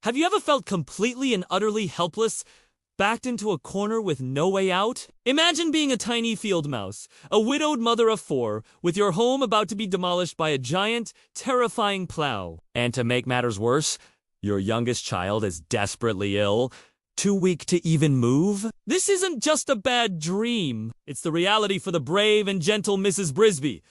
Have you ever felt completely and utterly helpless, backed into a corner with no way out? Imagine being a tiny field mouse, a widowed mother of 4, with your home about to be demolished by a giant, terrifying plow. And to make matters worse, your youngest child is desperately ill, too weak to even move? This isn't just a bad dream. It's the reality for the brave and gentle Mrs. Brisby.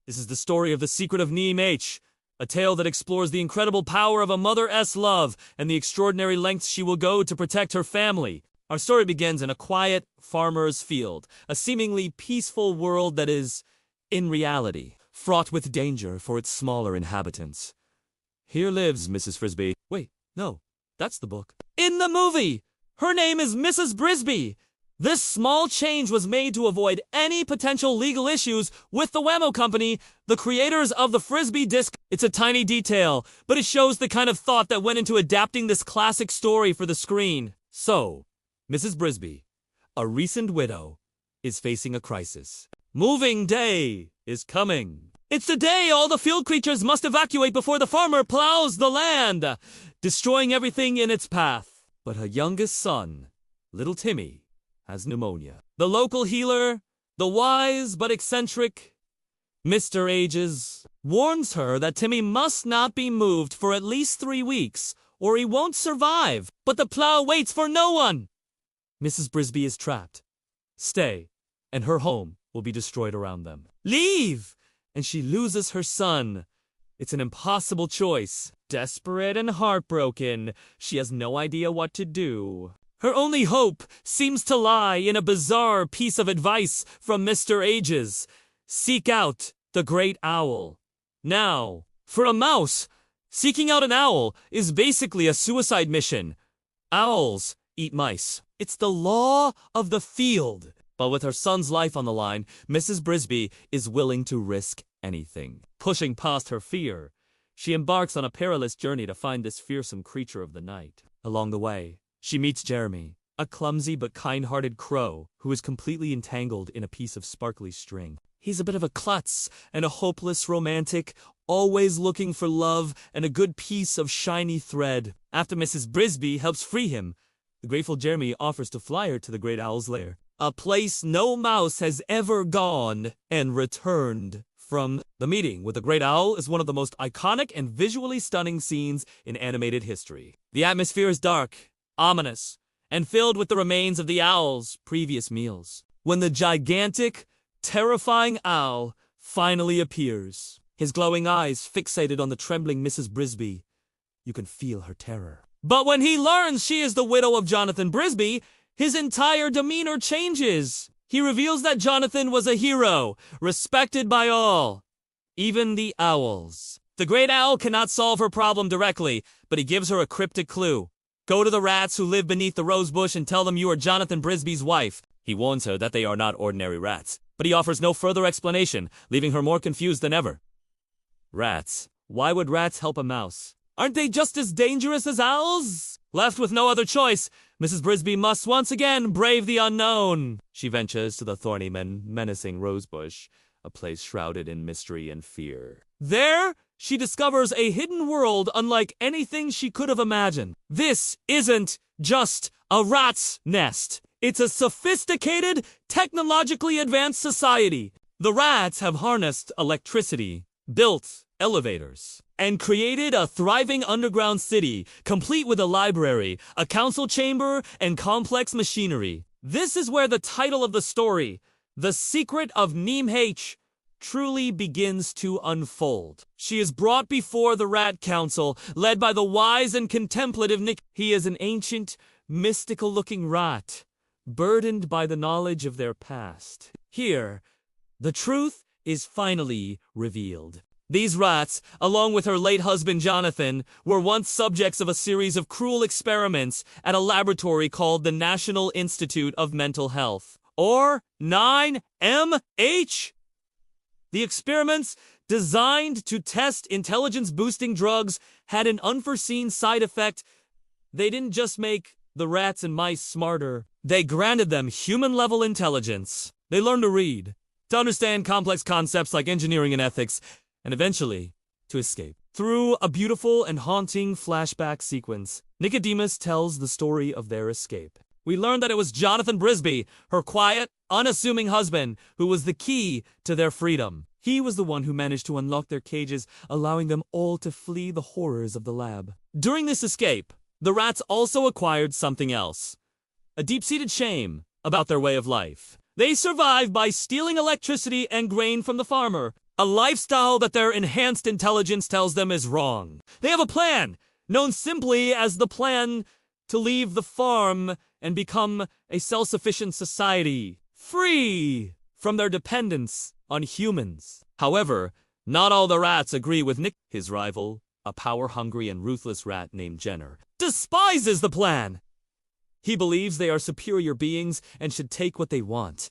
This is the story of The Secret of NIMH, a tale that explores the incredible power of a mother's love and the extraordinary lengths she will go to protect her family. Our story begins in a quiet farmer's field, a seemingly peaceful world that is, in reality, fraught with danger for its smaller inhabitants. Here lives Mrs. Frisbee. Wait, no, that's the book. In the movie, her name is Mrs. Brisby. This small change was made to avoid any potential legal issues with the Wemo Company, the creators of the Frisbee disc. It's a tiny detail, but it shows the kind of thought that went into adapting this classic story for the screen. So, Mrs. Brisby, a recent widow, is facing a crisis. Moving day is coming. It's the day all the field creatures must evacuate before the farmer plows the land, destroying everything in its path. But her youngest son, little Timmy, has pneumonia. The local healer, the wise but eccentric Mr. Ages, warns her that Timmy must not be moved for at least 3 weeks, or he won't survive. But the plow waits for no one. Mrs. Brisby is trapped. Stay, and her home will be destroyed around them. Leave, and she loses her son. It's an impossible choice. Desperate and heartbroken, she has no idea what to do. Her only hope seems to lie in a bizarre piece of advice from Mr. Ages. Seek out the great owl. Now, for a mouse, seeking out an owl is basically a suicide mission. Owls eat mice. It's the law of the field. But with her son's life on the line, Mrs. Brisby is willing to risk anything. Pushing past her fear, she embarks on a perilous journey to find this fearsome creature of the night. Along the way, she meets Jeremy, a clumsy but kind-hearted crow who is completely entangled in a piece of sparkly string. He's a bit of a klutz and a hopeless romantic, always looking for love and a good piece of shiny thread. After Mrs. Brisby helps free him, the grateful Jeremy offers to fly her to the great owl's lair, a place no mouse has ever gone and returned from. The meeting with the great owl is one of the most iconic and visually stunning scenes in animated history. The atmosphere is dark, ominous, and filled with the remains of the owl's previous meals. When the gigantic, terrifying owl finally appears, his glowing eyes fixated on the trembling Mrs. Brisby, you can feel her terror. But when he learns she is the widow of Jonathan Brisby, his entire demeanor changes. He reveals that Jonathan was a hero, respected by all, even the owls. The great owl cannot solve her problem directly, but he gives her a cryptic clue. Go to the rats who live beneath the rose bush and tell them you are Jonathan Brisby's wife. He warns her that they are not ordinary rats, but he offers no further explanation, leaving her more confused than ever. Rats. Why would rats help a mouse? Aren't they just as dangerous as owls? Left with no other choice, Mrs. Brisby must once again brave the unknown. She ventures to the thorny menacing rosebush, a place shrouded in mystery and fear. There, she discovers a hidden world unlike anything she could have imagined. This isn't just a rat's nest. It's a sophisticated, technologically advanced society. The rats have harnessed electricity, built elevators, and created a thriving underground city, complete with a library, a council chamber, and complex machinery. This is where the title of the story, The Secret of NIMH, truly begins to unfold. She is brought before the Rat Council, led by the wise and contemplative Nick. He is an ancient, mystical-looking rat, burdened by the knowledge of their past. Here, the truth is finally revealed. These rats, along with her late husband Jonathan, were once subjects of a series of cruel experiments at a laboratory called the National Institute of Mental Health, or NIMH. The experiments, designed to test intelligence-boosting drugs, had an unforeseen side effect. They didn't just make the rats and mice smarter, they granted them human-level intelligence. They learned to read, to understand complex concepts like engineering and ethics, and eventually, to escape. Through a beautiful and haunting flashback sequence, Nicodemus tells the story of their escape. We learn that it was Jonathan Brisby, her quiet, unassuming husband, who was the key to their freedom. He was the one who managed to unlock their cages, allowing them all to flee the horrors of the lab. During this escape, the rats also acquired something else. A deep-seated shame about their way of life. They survive by stealing electricity and grain from the farmer, a lifestyle that their enhanced intelligence tells them is wrong. They have a plan, known simply as the plan to leave the farm and become a self-sufficient society, free from their dependence on humans. However, not all the rats agree with Nick. His rival, a power-hungry and ruthless rat named Jenner, despises the plan. He believes they are superior beings and should take what they want,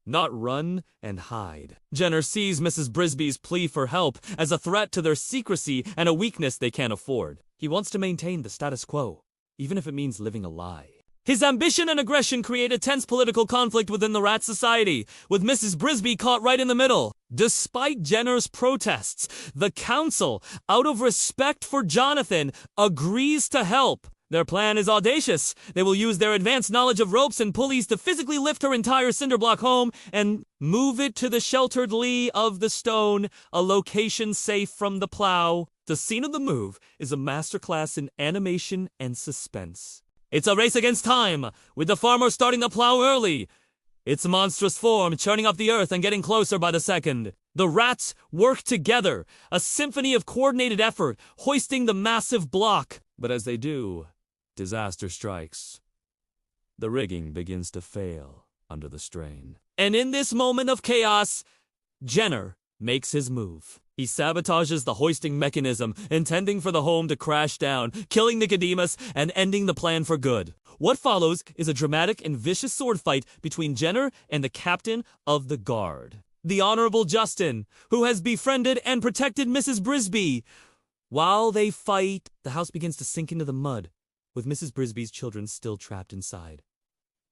not run and hide. Jenner sees Mrs. Brisby's plea for help as a threat to their secrecy and a weakness they can't afford. He wants to maintain the status quo, even if it means living a lie. His ambition and aggression create a tense political conflict within the rat society, with Mrs. Brisby caught right in the middle. Despite Jenner's protests, the council, out of respect for Jonathan, agrees to help. Their plan is audacious. They will use their advanced knowledge of ropes and pulleys to physically lift her entire cinderblock home and move it to the sheltered lee of the stone, a location safe from the plow. The scene of the move is a masterclass in animation and suspense. It's a race against time, with the farmer starting the plow early, its monstrous form churning up the earth and getting closer by the second. The rats work together, a symphony of coordinated effort, hoisting the massive block. But as they do, disaster strikes. The rigging begins to fail under the strain. And in this moment of chaos, Jenner makes his move. He sabotages the hoisting mechanism, intending for the home to crash down, killing Nicodemus and ending the plan for good. What follows is a dramatic and vicious sword fight between Jenner and the captain of the guard, the Honorable Justin, who has befriended and protected Mrs. Brisby. While they fight, the house begins to sink into the mud, with Mrs. Brisby's children still trapped inside.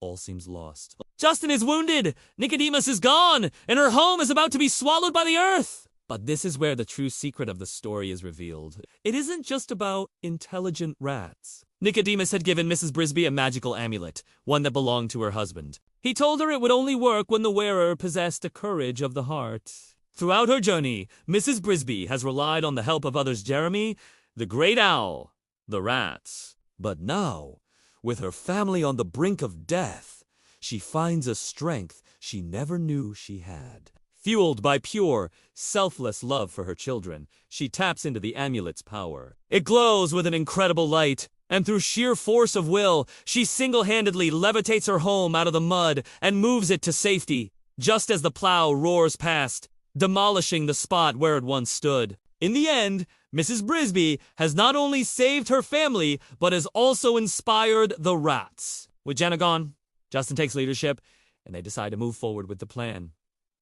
All seems lost. Justin is wounded, Nicodemus is gone, and her home is about to be swallowed by the earth. But this is where the true secret of the story is revealed. It isn't just about intelligent rats. Nicodemus had given Mrs. Brisby a magical amulet, one that belonged to her husband. He told her it would only work when the wearer possessed a courage of the heart. Throughout her journey, Mrs. Brisby has relied on the help of others: Jeremy, the great owl, the rats. But now, with her family on the brink of death, she finds a strength she never knew she had. Fueled by pure, selfless love for her children, she taps into the amulet's power. It glows with an incredible light, and through sheer force of will, she single-handedly levitates her home out of the mud and moves it to safety, just as the plow roars past, demolishing the spot where it once stood. In the end, Mrs. Brisby has not only saved her family, but has also inspired the rats. With Jenna gone, Justin takes leadership, and they decide to move forward with the plan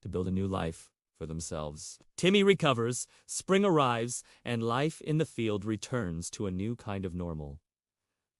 to build a new life for themselves. Timmy recovers, spring arrives, and life in the field returns to a new kind of normal.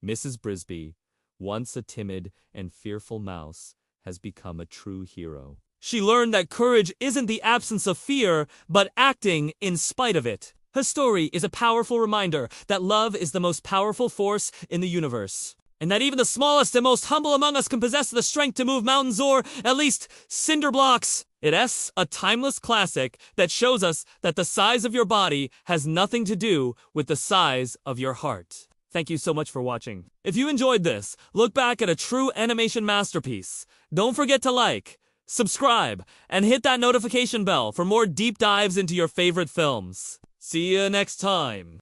Mrs. Brisby, once a timid and fearful mouse, has become a true hero. She learned that courage isn't the absence of fear, but acting in spite of it. Her story is a powerful reminder that love is the most powerful force in the universe, and that even the smallest and most humble among us can possess the strength to move mountains or, at least, cinder blocks. It's a timeless classic that shows us that the size of your body has nothing to do with the size of your heart. Thank you so much for watching. If you enjoyed this, look back at a true animation masterpiece. Don't forget to like, subscribe, and hit that notification bell for more deep dives into your favorite films. See you next time.